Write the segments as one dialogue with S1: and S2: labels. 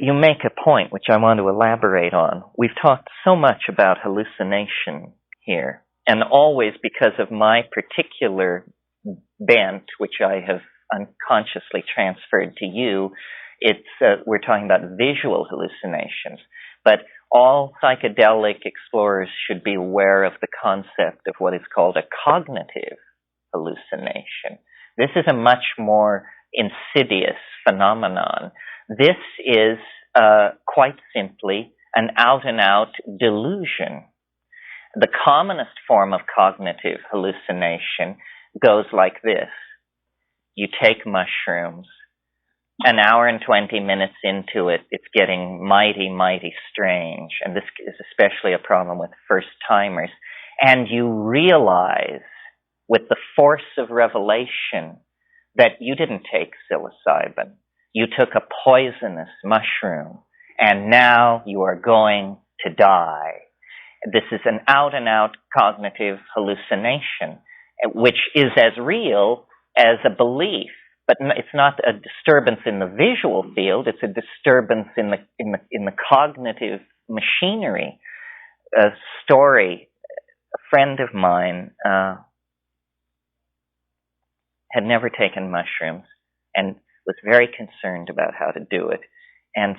S1: you make a point which I want to elaborate on. We've talked so much about hallucination here, and always because of my particular bent, which I have unconsciously transferred to you, we're talking about visual hallucinations. But all psychedelic explorers should be aware of the concept of what is called a cognitive hallucination. This is a much more insidious phenomenon. This is quite simply an out-and-out delusion. The commonest form of cognitive hallucination goes like this. You take mushrooms. An hour and 20 minutes into it, it's getting mighty, mighty strange. And this is especially a problem with first-timers. And you realize, with the force of revelation, that you didn't take psilocybin. You took a poisonous mushroom, and now you are going to die. This is an out-and-out cognitive hallucination, which is as real as a belief. But it's not a disturbance in the visual field. It's a disturbance in the cognitive machinery. A story: a friend of mine had never taken mushrooms and was very concerned about how to do it, and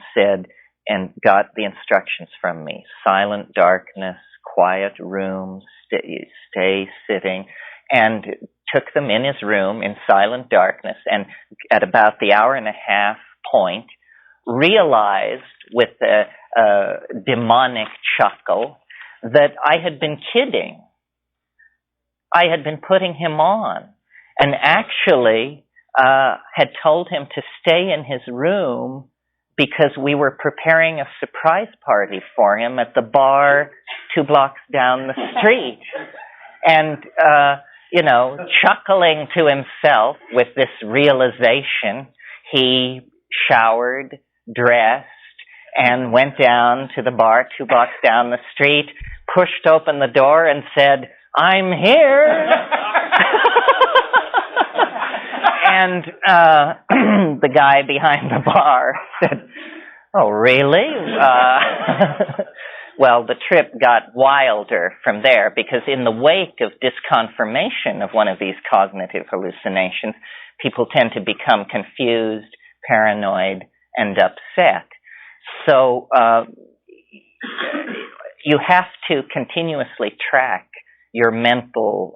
S1: got the instructions from me: silent darkness, quiet room, stay sitting, and took them in his room in silent darkness, and at about the hour and a half point, realized with a demonic chuckle that I had been kidding. I had been putting him on, and actually had told him to stay in his room because we were preparing a surprise party for him at the bar 2 blocks down the street. And chuckling to himself with this realization, he showered, dressed, and went down to the bar 2 blocks down the street, pushed open the door and said, "I'm here." And the guy behind the bar said, "Oh, really?" Well, the trip got wilder from there, because in the wake of disconfirmation of one of these cognitive hallucinations, people tend to become confused, paranoid, and upset. So you have to continuously track your mental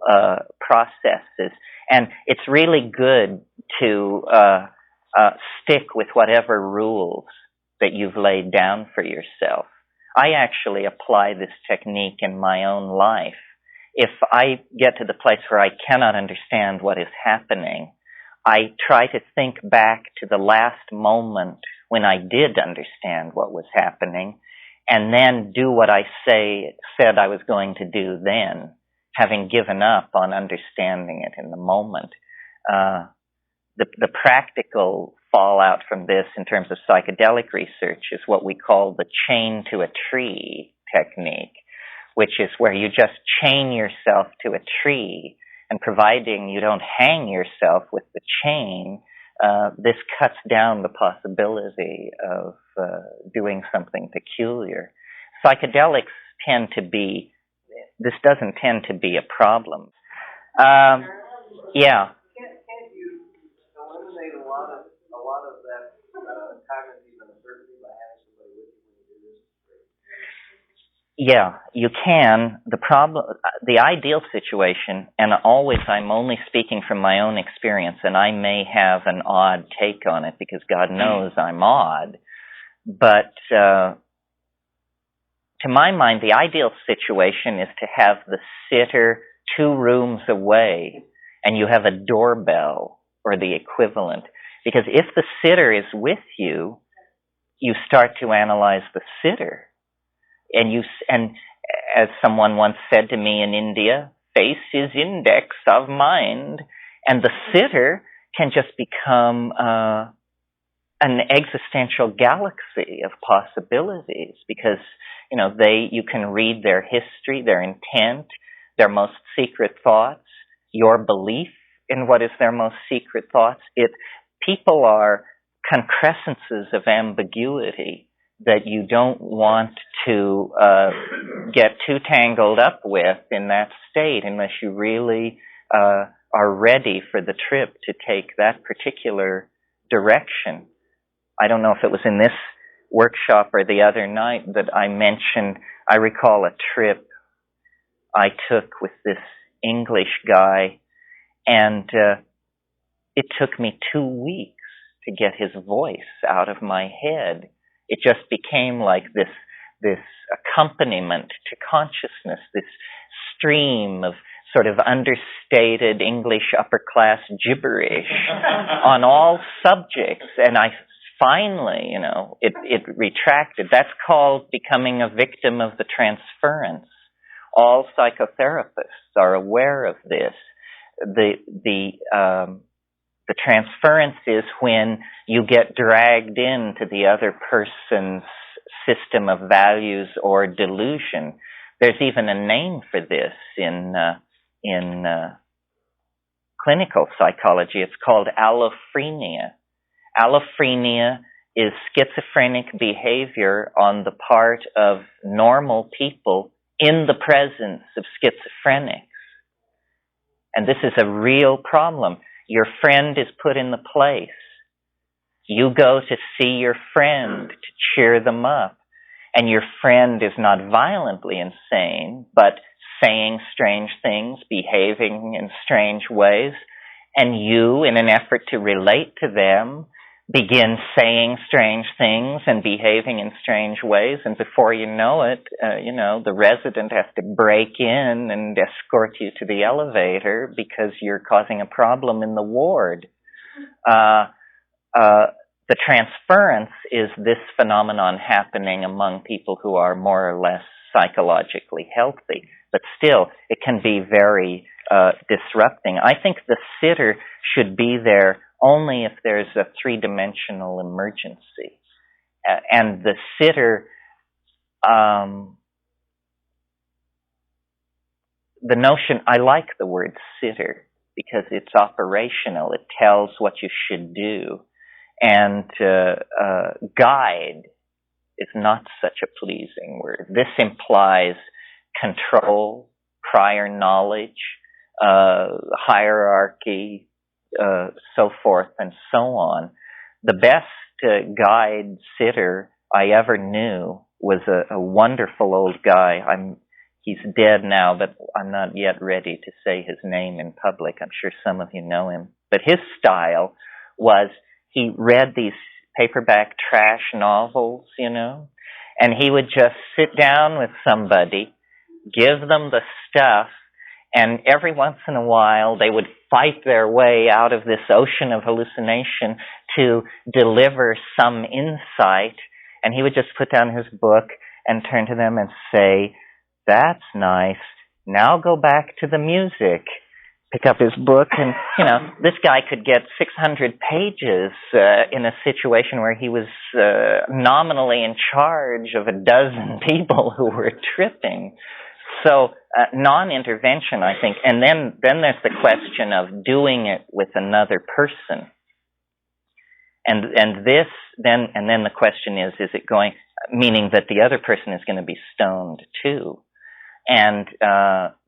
S1: processes, and it's really good to stick with whatever rules that you've laid down for yourself. I actually apply this technique in my own life. If I get to the place where I cannot understand what is happening, I try to think back to the last moment when I did understand what was happening, and then do what I said I was going to do then, having given up on understanding it in the moment. The practical fallout from this in terms of psychedelic research is what we call the chain to a tree technique, which is where you just chain yourself to a tree, and providing you don't hang yourself with the chain, this cuts down the possibility of doing something peculiar. Psychedelics this doesn't tend to be a problem. Yeah.
S2: Can't you eliminate a lot of that cognitive uncertainty by having somebody with you when you do this?
S1: Yeah, you can. The ideal situation, and always I'm only speaking from my own experience, and I may have an odd take on it because God knows I'm odd, but to my mind, the ideal situation is to have the sitter 2 rooms away, and you have a doorbell or the equivalent. Because if the sitter is with you, you start to analyze the sitter. And as someone once said to me in India, face is index of mind. And the sitter can just become an existential galaxy of possibilities, because you can read their history, their intent, their most secret thoughts, your belief in what is their most secret thoughts. People are concrescences of ambiguity that you don't want to get too tangled up with in that state unless you really are ready for the trip to take that particular direction. I don't know if it was in this workshop or the other night that I mentioned, I recall a trip I took with this English guy, and it took me 2 weeks to get his voice out of my head. It just became like this accompaniment to consciousness, this stream of sort of understated English upper class gibberish on all subjects, and I finally, it retracted. That's called becoming a victim of the transference. All psychotherapists are aware of this. The transference is when you get dragged into the other person's system of values or delusion. There's even a name for this in clinical psychology. It's called allophrenia. Allophrenia is schizophrenic behavior on the part of normal people in the presence of schizophrenics. And this is a real problem. Your friend is put in the place. You go to see your friend to cheer them up. And your friend is not violently insane, but saying strange things, behaving in strange ways. And you, in an effort to relate to them, begin saying strange things and behaving in strange ways. And before you know it, the resident has to break in and escort you to the elevator because you're causing a problem in the ward. The transference is this phenomenon happening among people who are more or less psychologically healthy. But still, it can be very disrupting. I think the sitter should be there only if there's a three-dimensional emergency. And the sitter, the notion, I like the word sitter because it's operational. It tells what you should do. And guide is not such a pleasing word. This implies control, prior knowledge, hierarchy, so forth and so on. The best guide sitter I ever knew was a wonderful old guy. He's dead now, but I'm not yet ready to say his name in public. I'm sure some of you know him. But his style was he read these paperback trash novels, and he would just sit down with somebody, give them the stuff, and every once in a while they would fight their way out of this ocean of hallucination to deliver some insight, and he would just put down his book and turn to them and say, "That's nice. Now go back to the music." Pick up his book, and, this guy could get 600 pages in a situation where he was nominally in charge of a dozen people who were tripping. So non-intervention, I think, and then there's the question of doing it with another person. And then the question is it going, meaning that the other person is going to be stoned too. And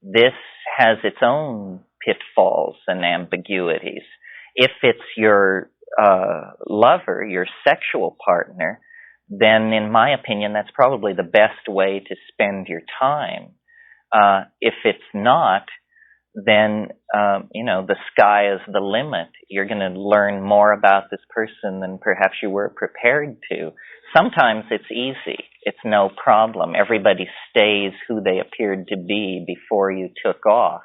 S1: this has its own pitfalls and ambiguities. If it's your lover, your sexual partner, then in my opinion, that's probably the best way to spend your time. If it's not, then, the sky is the limit. You're going to learn more about this person than perhaps you were prepared to. Sometimes it's easy. It's no problem. Everybody stays who they appeared to be before you took off.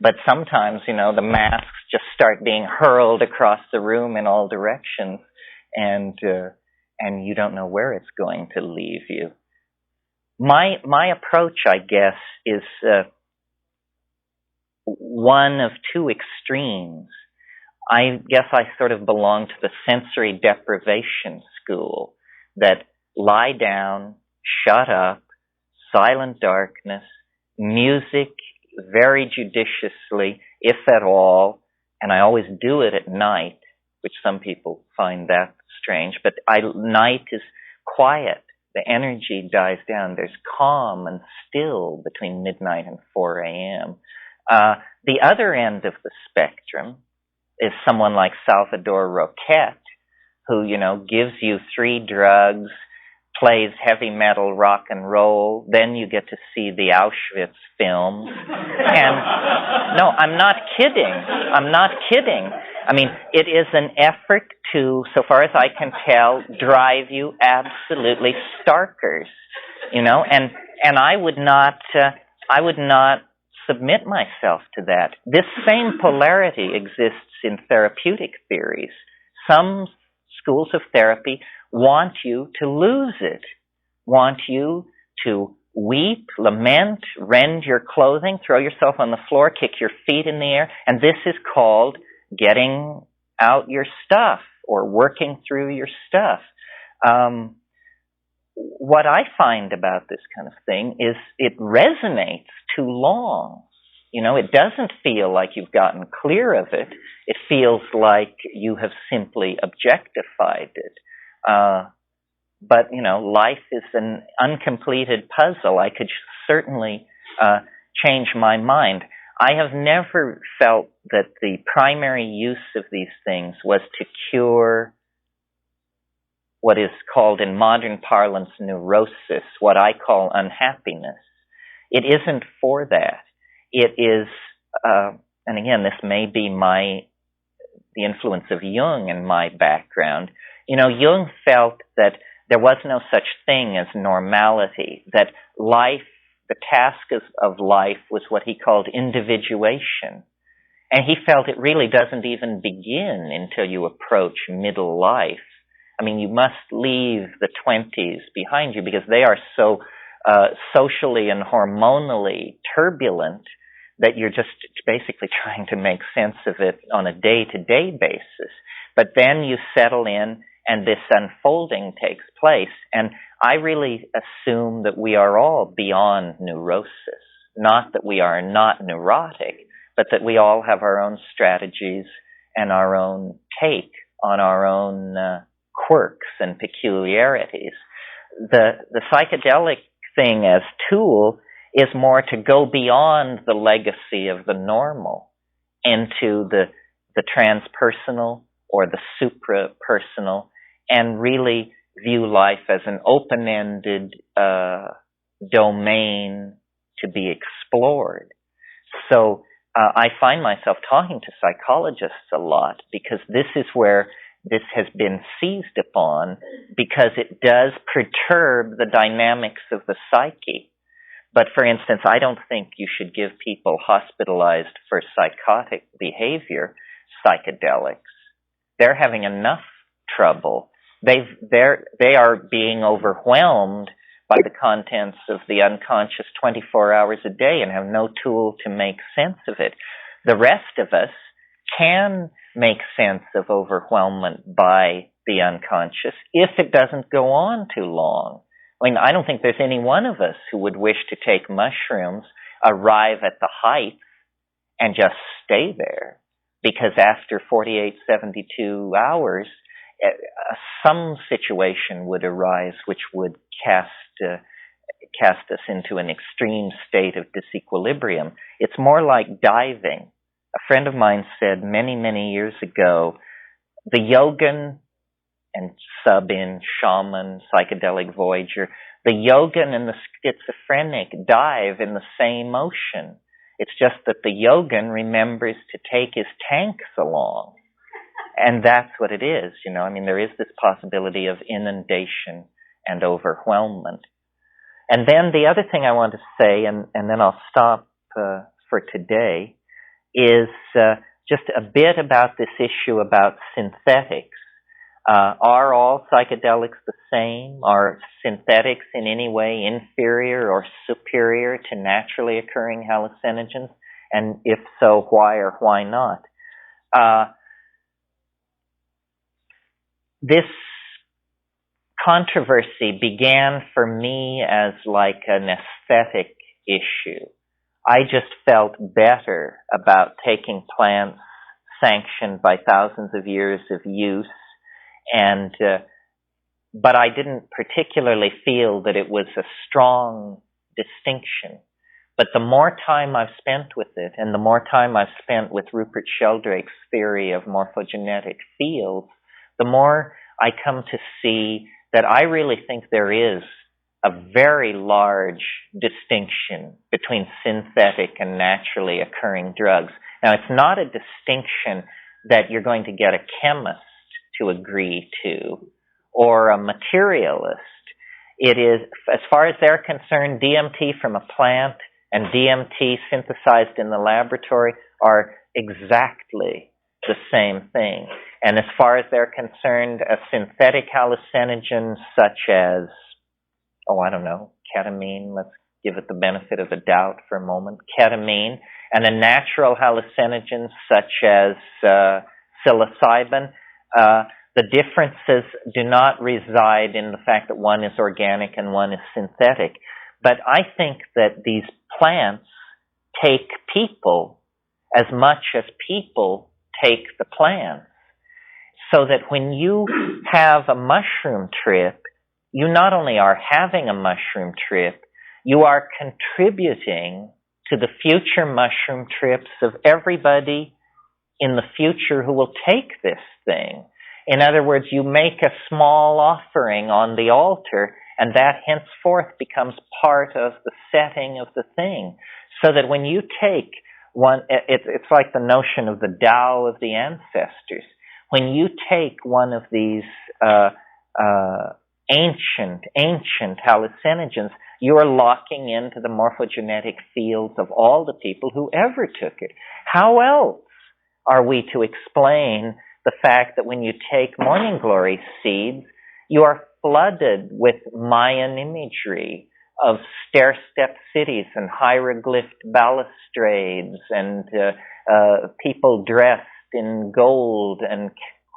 S1: But sometimes, the masks just start being hurled across the room in all directions, and you don't know where it's going to leave you. My approach, I guess, is one of two extremes. I guess I sort of belong to the sensory deprivation school, that lie down, shut up, silent darkness, music very judiciously, if at all, and I always do it at night, which some people find that strange, but night is quiet. The energy dies down. There's calm and still between midnight and 4 a.m. The other end of the spectrum is someone like Salvador Roquette, who, gives you 3 drugs, plays heavy metal rock and roll, then you get to see the Auschwitz films. And no, I'm not kidding. I mean, it is an effort to, so far as I can tell, drive you absolutely starkers, and I would not submit myself to that. This same polarity exists in therapeutic theories. Some schools of therapy want you to lose it, want you to weep, lament, rend your clothing, throw yourself on the floor, kick your feet in the air, and this is called getting out your stuff or working through your stuff. What I find about this kind of thing is it resonates too long. It doesn't feel like you've gotten clear of it. It feels like you have simply objectified it. But, life is an uncompleted puzzle. I could certainly change my mind. I have never felt that the primary use of these things was to cure what is called in modern parlance neurosis, what I call unhappiness. It isn't for that. It is, and again, this may be the influence of Jung in my background. Jung felt that there was no such thing as normality, that life, the task of life was what he called individuation. And he felt it really doesn't even begin until you approach middle life. I mean, you must leave the 20s behind you because they are so socially and hormonally turbulent that you're just basically trying to make sense of it on a day-to-day basis. But then you settle in and this unfolding takes place. And I really assume that we are all beyond neurosis. Not that we are not neurotic, but that we all have our own strategies and our own take on our own quirks and peculiarities. The psychedelic thing as tool is more to go beyond the legacy of the normal into the transpersonal or the suprapersonal and really view life as an open-ended domain to be explored. So I find myself talking to psychologists a lot because this is where this has been seized upon because it does perturb the dynamics of the psyche. But for instance, I don't think you should give people hospitalized for psychotic behavior psychedelics. They're having enough trouble. They are being overwhelmed by the contents of the unconscious 24 hours a day and have no tool to make sense of it. The rest of us can make sense of overwhelmment by the unconscious if it doesn't go on too long. I mean, I don't think there's any one of us who would wish to take mushrooms, arrive at the heights, and just stay there. Because after 48, 72 hours, some situation would arise which would cast us into an extreme state of disequilibrium. It's more like diving. A friend of mine said many, many years ago, the yogin and sub-in, shaman, psychedelic voyager, the yogin and the schizophrenic dive in the same ocean. It's just that the yogin remembers to take his tanks along. And that's what it is, I mean, there is this possibility of inundation and overwhelmment. And then the other thing I want to say, and then I'll stop for today, is just a bit about this issue about synthetics. Are all psychedelics the same? Are synthetics in any way inferior or superior to naturally occurring hallucinogens? And if so, why or why not? This controversy began for me as like an aesthetic issue. I just felt better about taking plants sanctioned by thousands of years of use And but I didn't particularly feel that it was a strong distinction. But the more time I've spent with it, and the more time I've spent with Rupert Sheldrake's theory of morphogenetic fields, the more I come to see that I really think there is a very large distinction between synthetic and naturally occurring drugs. Now, it's not a distinction that you're going to get a chemist to agree to or a materialist. It is, as far as they're concerned, DMT from a plant and DMT synthesized in the laboratory are exactly the same thing. And as far as they're concerned, a synthetic hallucinogen such as, I don't know, ketamine, let's give it the benefit of the doubt for a moment, ketamine, and a natural hallucinogen such as psilocybin, the differences do not reside in the fact that one is organic and one is synthetic. But I think that these plants take people as much as people take the plants. So that when you have a mushroom trip, you not only are having a mushroom trip, you are contributing to the future mushroom trips of everybody in the future who will take this thing. In other words, you make a small offering on the altar, and that henceforth becomes part of the setting of the thing. So that when you take one, it's like the notion of the Tao of the ancestors. When you take one of these ancient hallucinogens, you are locking into the morphogenetic fields of all the people who ever took it. How else are we to explain the fact that when you take morning glory seeds, you are flooded with Mayan imagery of stair-step cities and hieroglyphed balustrades and people dressed in gold and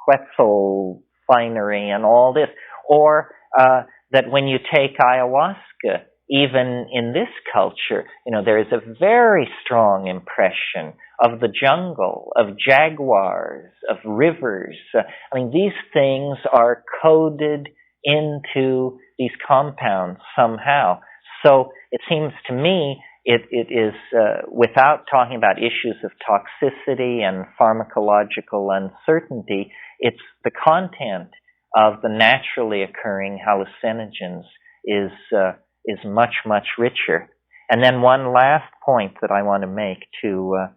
S1: Quetzal finery and all this? Or that when you take ayahuasca, even in this culture, there is a very strong impression of the jungle, of jaguars, of rivers. These things are coded into these compounds somehow. So it seems to me it is, without talking about issues of toxicity and pharmacological uncertainty, it's the content of the naturally occurring hallucinogens is much, much richer. And then one last point that I want to make to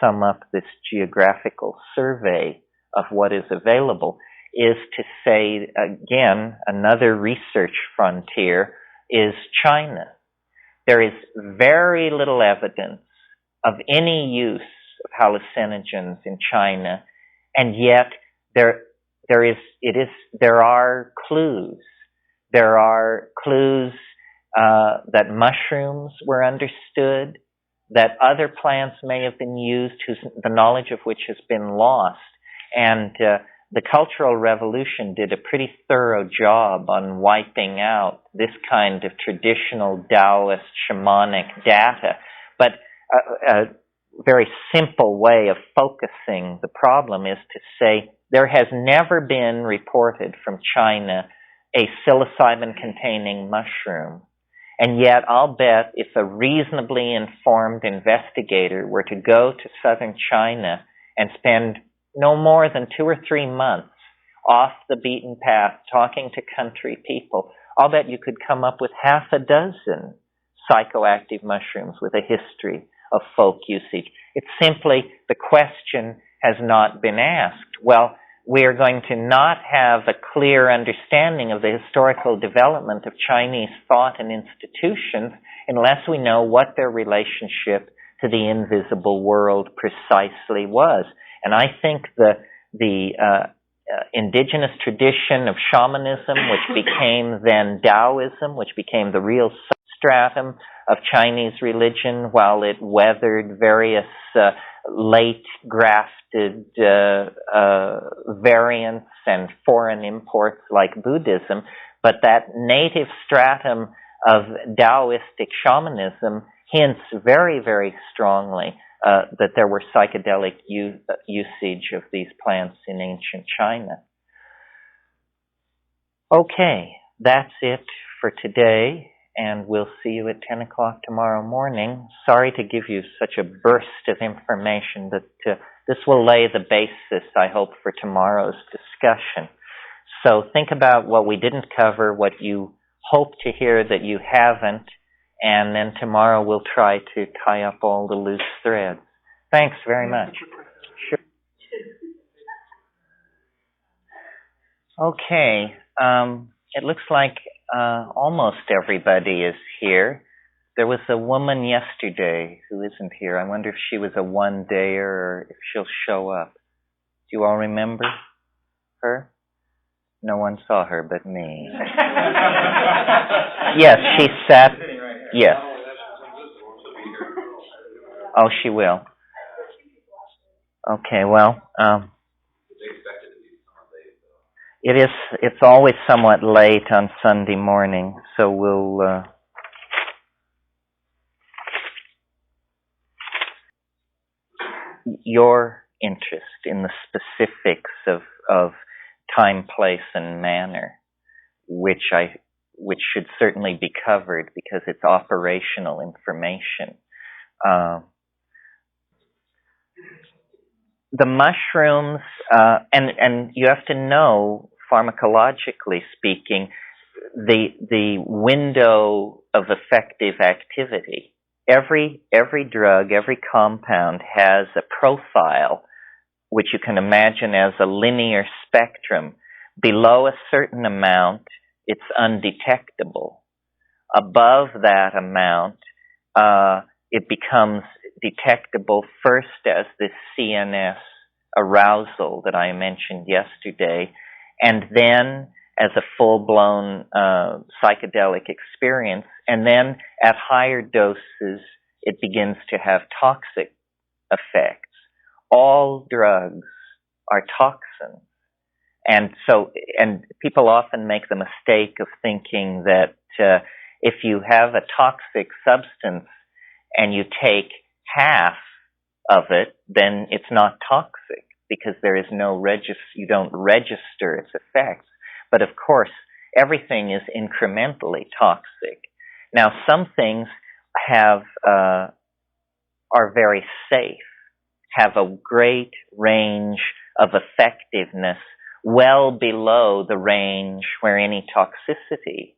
S1: sum up this geographical survey of what is available is to say, again, another research frontier is China. There is very little evidence of any use of hallucinogens in China, and yet there are clues. There are clues that mushrooms were understood, that other plants may have been used, the knowledge of which has been lost. And the Cultural Revolution did a pretty thorough job on wiping out this kind of traditional Taoist shamanic data. But a very simple way of focusing the problem is to say there has never been reported from China a psilocybin-containing mushroom. And yet I'll bet if a reasonably informed investigator were to go to southern China and spend no more than 2 or 3 months off the beaten path talking to country people, I'll bet you could come up with 6 psychoactive mushrooms with a history of folk usage. It's simply the question has not been asked. Well, we are going to not have a clear understanding of the historical development of Chinese thought and institutions unless we know what their relationship to the invisible world precisely was. And I think the indigenous tradition of shamanism, which became then Taoism, which became the real substratum of Chinese religion, while it weathered various late grafted variants and foreign imports like Buddhism, but that native stratum of Taoistic shamanism hints very, very strongly that there were psychedelic usage of these plants in ancient China. Okay, that's it for today, and we'll see you at 10 o'clock tomorrow morning. Sorry to give you such a burst of information, but this will lay the basis, I hope, for tomorrow's discussion. So think about what we didn't cover, what you hope to hear that you haven't, and then tomorrow we'll try to tie up all the loose threads. Thanks very much. Sure. Okay. It looks like almost everybody is here. There was a woman yesterday who isn't here. I wonder if she was a one-dayer or if she'll show up. Do you all remember her? No one saw her but me. Yes, she sat. Yes. Oh, she will. Okay, well, it's always somewhat late on Sunday morning, so we'll your interest in the specifics of time, place, and manner, which should certainly be covered because it's operational information. The mushrooms, and you have to know, pharmacologically speaking, the window of effective activity. Every drug, every compound has a profile which you can imagine as a linear spectrum. Below a certain amount, it's undetectable. Above that amount, it becomes detectable first as this CNS arousal that I mentioned yesterday, and then as a full-blown psychedelic experience, and then at higher doses, it begins to have toxic effects. All drugs are toxins. And people often make the mistake of thinking that if you have a toxic substance and you take half of it, then it's not toxic because there is no you don't register its effects. But of course, everything is incrementally toxic. Now, some things are very safe, have a great range of effectiveness well below the range where any toxicity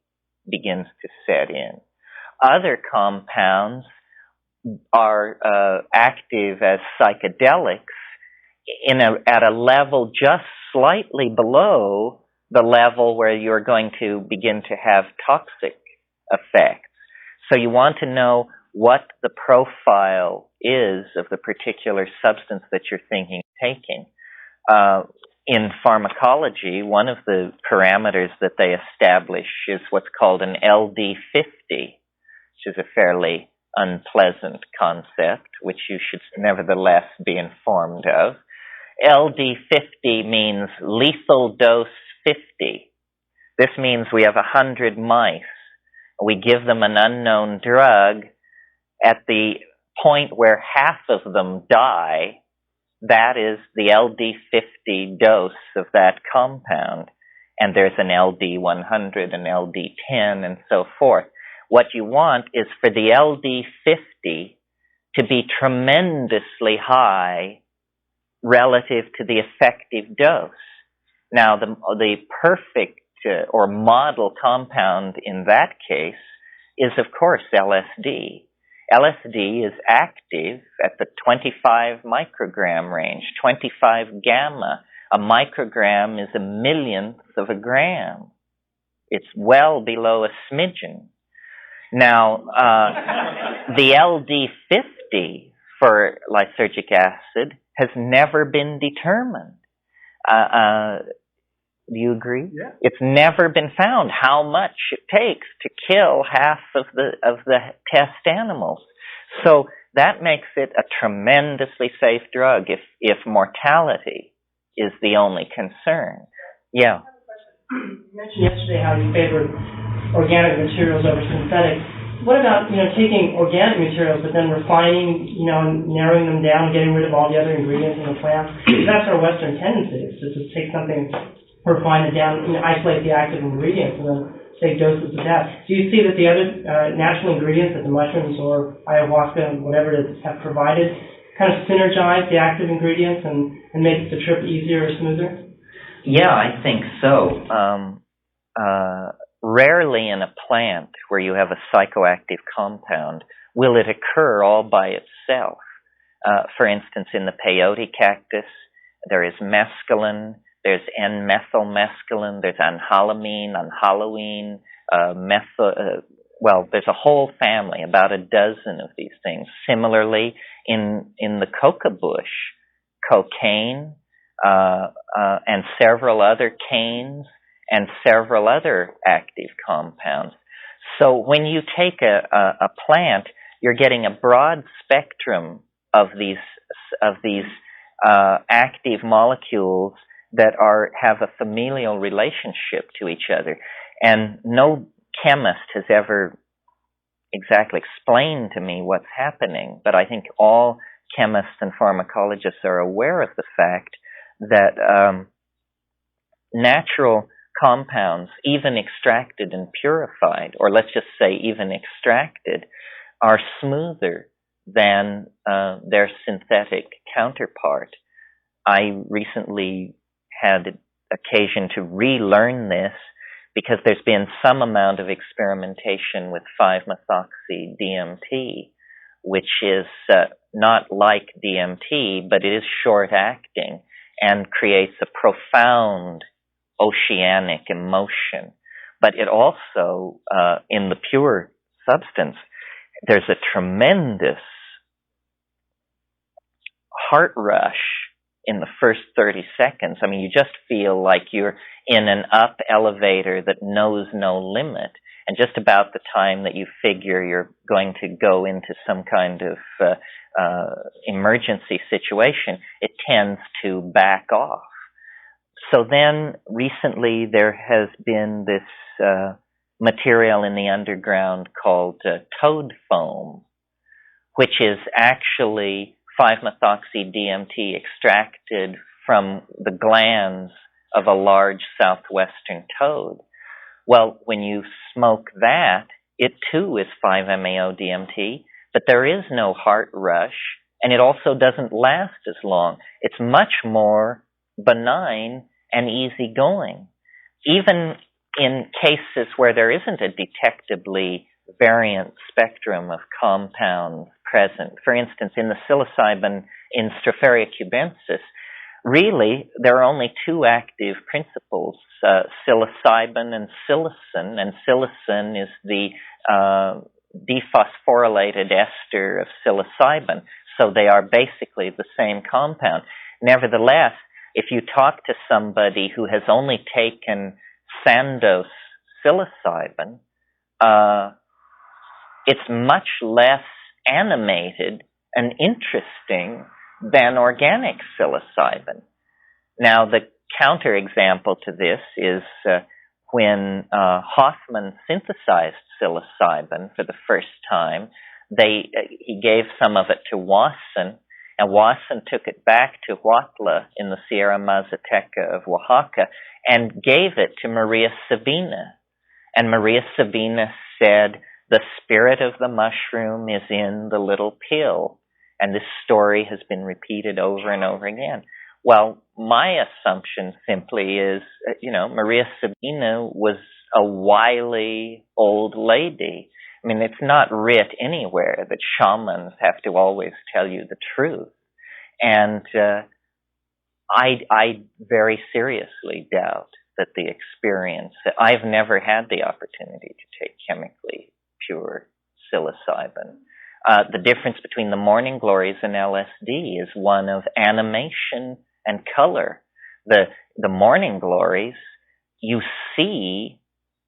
S1: begins to set in. Other compounds are active as psychedelics at a level just slightly below the level where you're going to begin to have toxic effects. So you want to know what the profile is of the particular substance that you're thinking of taking. In pharmacology, one of the parameters that they establish is what's called an LD50, which is a fairly unpleasant concept, which you should nevertheless be informed of. LD50 means lethal dose 50. This means we have 100 mice. We give them an unknown drug. At the point where half of them die, that is the LD50 dose of that compound. And there's an LD100, an LD10, and so forth. What you want is for the LD50 to be tremendously high relative to the effective dose. Now, the perfect or model compound in that case is, of course, LSD. LSD is active at the 25 microgram range, 25 gamma. A microgram is a millionth of a gram. It's well below a smidgen. Now, the LD50 for lysergic acid has never been determined. Do you agree?
S3: Yeah.
S1: It's never been found how much it takes to kill half of the test animals. So that makes it a tremendously safe drug if mortality is the only concern. Yeah.
S3: You mentioned yesterday how you favored organic materials over synthetic. What about, taking organic materials but then refining, narrowing them down, getting rid of all the other ingredients in the plant? That's our Western tendency, is to just take something refine it down, isolate the active ingredients, and then take doses of that. Do you see that the other natural ingredients that the mushrooms or ayahuasca and whatever it is have provided kind of synergize the active ingredients and make the trip easier or smoother?
S1: Yeah, I think so. Rarely in a plant where you have a psychoactive compound will it occur all by itself. For instance, in the peyote cactus, there is mescaline, there's N-methylmescaline, there's anhalamine, anhaloine, there's a whole family, about a dozen of these things. Similarly, in the coca bush, cocaine, and several other canes, and several other active compounds. So when you take a plant, you're getting a broad spectrum of these active molecules that have a familial relationship to each other. And no chemist has ever exactly explained to me what's happening, but I think all chemists and pharmacologists are aware of the fact that natural compounds, even extracted and purified, or let's just say even extracted, are smoother than their synthetic counterpart. I recently had occasion to relearn this because there's been some amount of experimentation with 5-methoxy-DMT, which is not like DMT, but it is short-acting and creates a profound oceanic emotion. But it also, in the pure substance, there's a tremendous heart rush in the first 30 seconds. I mean, you just feel like you're in an up elevator that knows no limit. And just about the time that you figure you're going to go into some kind of emergency situation, it tends to back off. So then recently there has been this material in the underground called toad foam, which is actually 5-methoxy-DMT extracted from the glands of a large southwestern toad. Well, when you smoke that, it too is 5-MeO-DMT, but there is no heart rush, and it also doesn't last as long. It's much more benign and easygoing. Even in cases where there isn't a detectably variant spectrum of compounds present, for instance, in the psilocybin in Stropharia cubensis, really there are only two active principles, psilocybin and psilocin, and psilocin is the dephosphorylated ester of psilocybin, so they are basically the same compound. Nevertheless, if you talk to somebody who has only taken Sandoz psilocybin, it's much less animated and interesting than organic psilocybin. Now, the counterexample to this is when Hoffman synthesized psilocybin for the first time, he gave some of it to Wasson, and Wasson took it back to Huautla in the Sierra Mazateca of Oaxaca and gave it to Maria Sabina. And Maria Sabina said, "The spirit of the mushroom is in the little pill." And this story has been repeated over and over again. Well, my assumption simply is, Maria Sabina was a wily old lady. I mean, it's not writ anywhere that shamans have to always tell you the truth. And I very seriously doubt that the experience, I've never had the opportunity to take chemically pure psilocybin. The difference between the morning glories and LSD is one of animation and color. The morning glories, you see,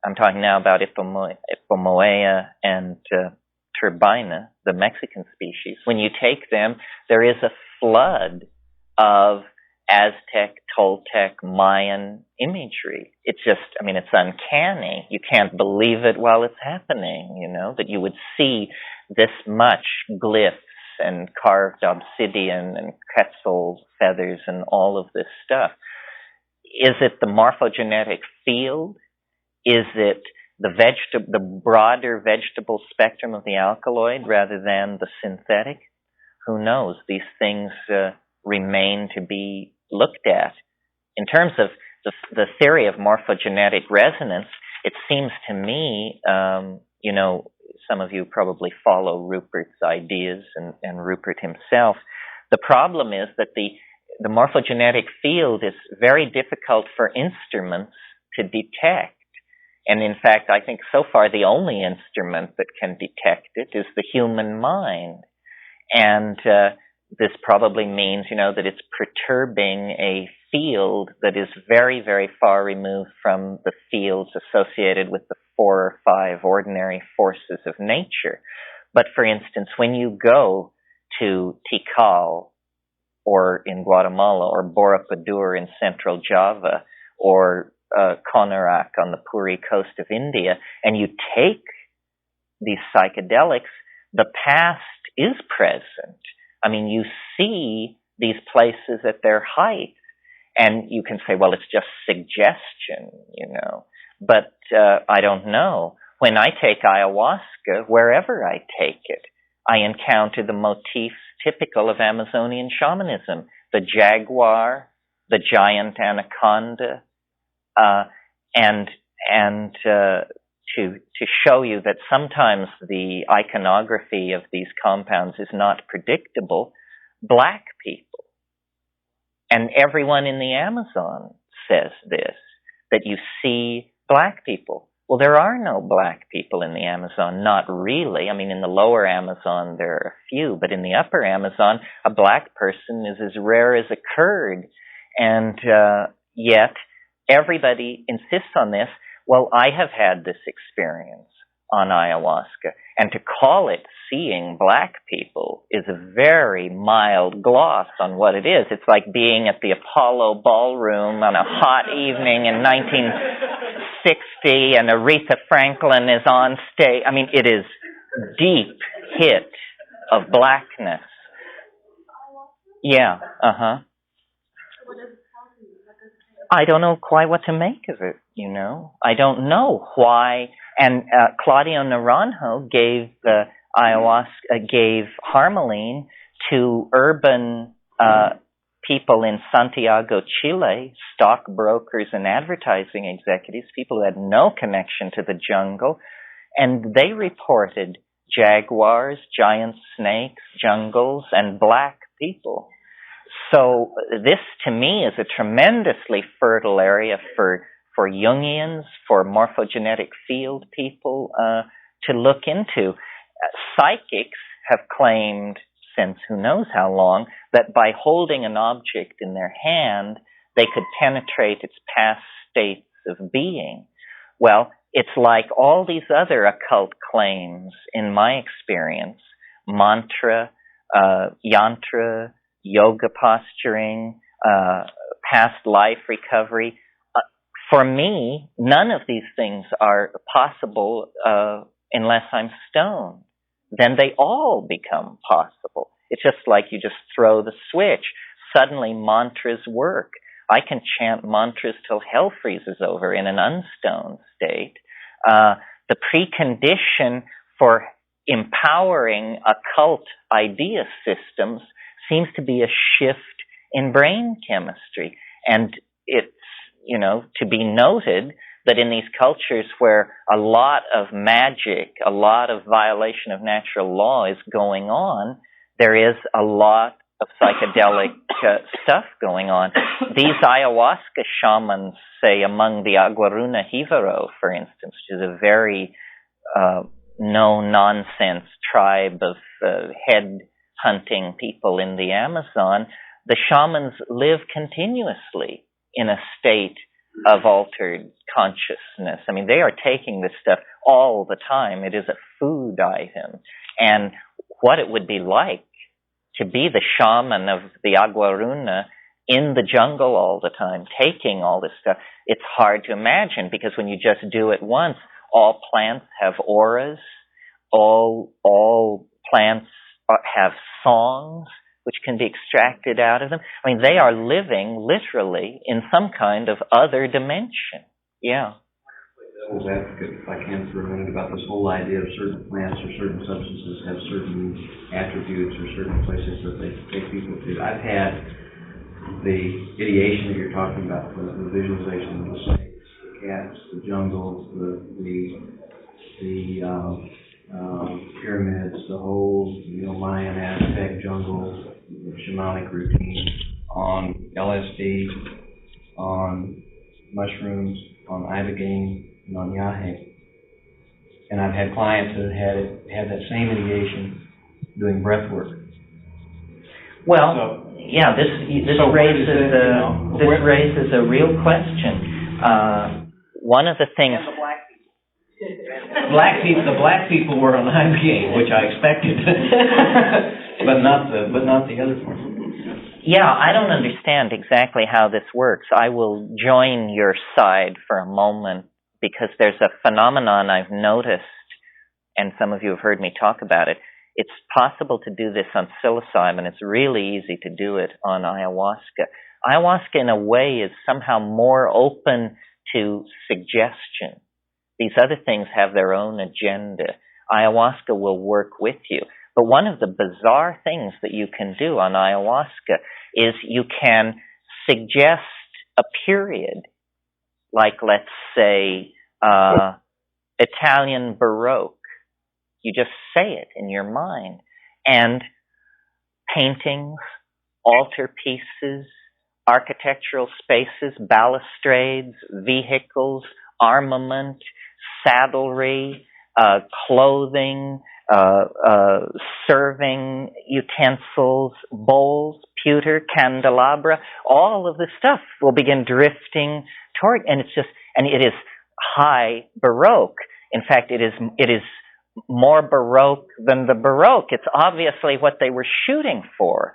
S1: I'm talking now about Ipomoea and turbina, the Mexican species. When you take them, there is a flood of Aztec, Toltec, Mayan imagery. It's it's uncanny. You can't believe it while it's happening, that you would see this much glyphs and carved obsidian and quetzal feathers and all of this stuff. Is it the morphogenetic field? Is it the broader vegetable spectrum of the alkaloid rather than the synthetic? Who knows? These things remain to be looked at. In terms of the theory of morphogenetic resonance, it seems to me, some of you probably follow Rupert's ideas and Rupert himself. The problem is that the morphogenetic field is very difficult for instruments to detect. And in fact, I think so far the only instrument that can detect it is the human mind. And this probably means, that it's perturbing a field that is very, very far removed from the fields associated with the 4 or 5 ordinary forces of nature. But for instance, when you go to Tikal, or in Guatemala, or Borobudur in central Java, or Konarak on the Puri coast of India, and you take these psychedelics, the past is present. I mean, you see these places at their height, and you can say, well, it's just suggestion, But I don't know. When I take ayahuasca, wherever I take it, I encounter the motifs typical of Amazonian shamanism: the jaguar, the giant anaconda, and to show you that sometimes the iconography of these compounds is not predictable, black people. And everyone in the Amazon says this, that you see black people. Well, there are no black people in the Amazon, not really. I mean, in the lower Amazon, there are a few, but in the upper Amazon, a black person is as rare as a Kurd. And yet, everybody insists on this. Well, I have had this experience on ayahuasca, and to call it seeing black people is a very mild gloss on what it is. It's like being at the Apollo Ballroom on a hot evening in 1960 and Aretha Franklin is on stage. I mean, it is deep hit of blackness. Yeah, I don't know quite what to make of it, I don't know why. And Claudio Naranjo gave Harmaline to urban people in Santiago, Chile, stockbrokers and advertising executives, people who had no connection to the jungle, and they reported jaguars, giant snakes, jungles, and black people. So this, to me, is a tremendously fertile area for Jungians, for morphogenetic field people to look into. Psychics have claimed, since who knows how long, that by holding an object in their hand, they could penetrate its past states of being. Well, it's like all these other occult claims, in my experience: mantra, yantra, yoga posturing, past life recovery. For me, none of these things are possible unless I'm stoned. Then they all become possible. It's just like you just throw the switch. Suddenly mantras work. I can chant mantras till hell freezes over in an unstoned state. The precondition for empowering occult idea systems seems to be a shift in brain chemistry. And it's, to be noted that in these cultures where a lot of magic, a lot of violation of natural law is going on, there is a lot of psychedelic stuff going on. These ayahuasca shamans, say among the Aguaruna Jivaro, for instance, which is a very no-nonsense tribe of head-hunting people in the Amazon, the shamans live continuously in a state of altered consciousness. I mean, they are taking this stuff all the time. It is a food item. And what it would be like to be the shaman of the Aguaruna in the jungle all the time, taking all this stuff, it's hard to imagine, because when you just do it once, all plants have auras, all plants have songs, which can be extracted out of them. I mean, they are living literally in some kind of other dimension. Yeah.
S4: Devil's advocate, if I can, for a minute, about this whole idea of certain plants or certain substances have certain attributes or certain places that they take people to. I've had the ideation that you're talking about, the visualization of the snakes, the cats, the jungles, the pyramids, the whole Mayan Aztec jungle, the shamanic routine on LSD, on mushrooms, on ibogaine, and on yahe. And I've had clients that had that same ideation doing breath work.
S1: Well, yeah, this raises a real question. One of the things.
S2: And the
S4: The black people were on ibogaine, which I expected, but not the other ones.
S1: Yeah, I don't understand exactly how this works. I will join your side for a moment because there's a phenomenon I've noticed, and some of you have heard me talk about it. It's possible to do this on psilocybin. It's really easy to do it on ayahuasca. Ayahuasca, in a way, is somehow more open to suggestion. These other things have their own agenda. Ayahuasca will work with you. But one of the bizarre things that you can do on ayahuasca is you can suggest a period, like, let's say, Italian Baroque. You just say it in your mind. And paintings, altarpieces, architectural spaces, balustrades, vehicles, armament, saddlery, clothing, serving utensils, bowls, pewter, candelabra, all of this stuff will begin drifting toward, and it is high Baroque. In fact, it is more Baroque than the Baroque. It's obviously what they were shooting for,